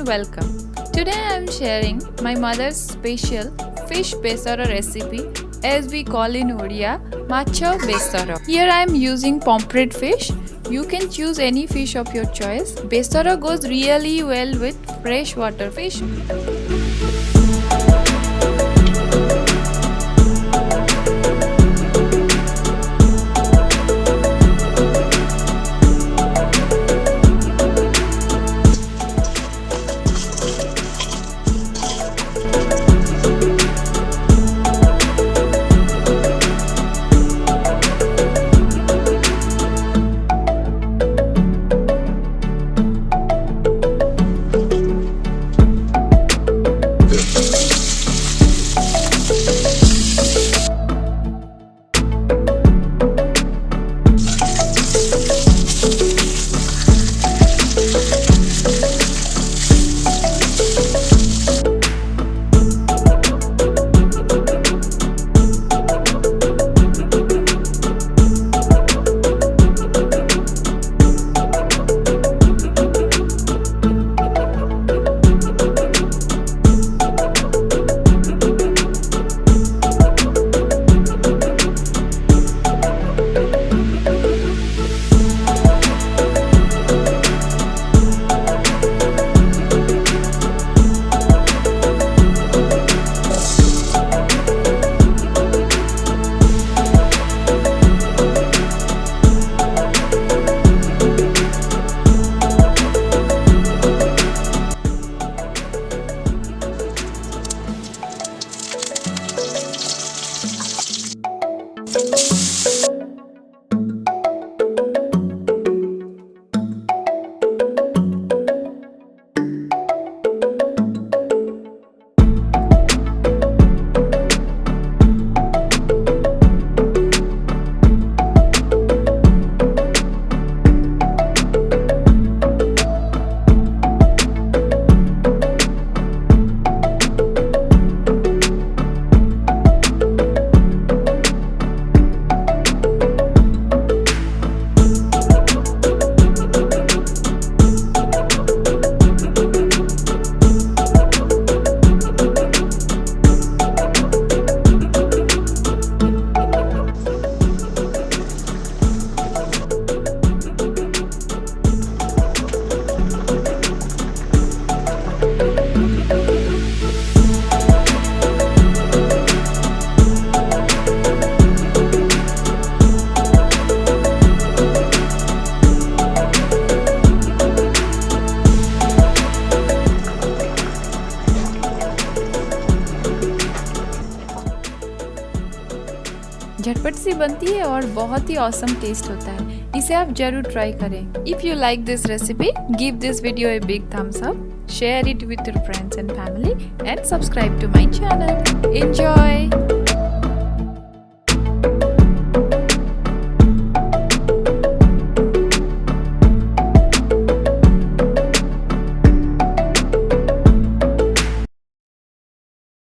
welcome. Today I am sharing my mother's special Fish Besara recipe, as we call in Odia, Macha Besara. Here I am using Pomfret fish. You can choose any fish of your choice. Besara goes really well with freshwater fish. झटपट सी बनती है और बहुत ही awesome test होता है. इसे आप जरूर ट्राई करें. If you like this recipe, give this video a big thumbs up, share it with your friends and family, and subscribe to my channel. Enjoy!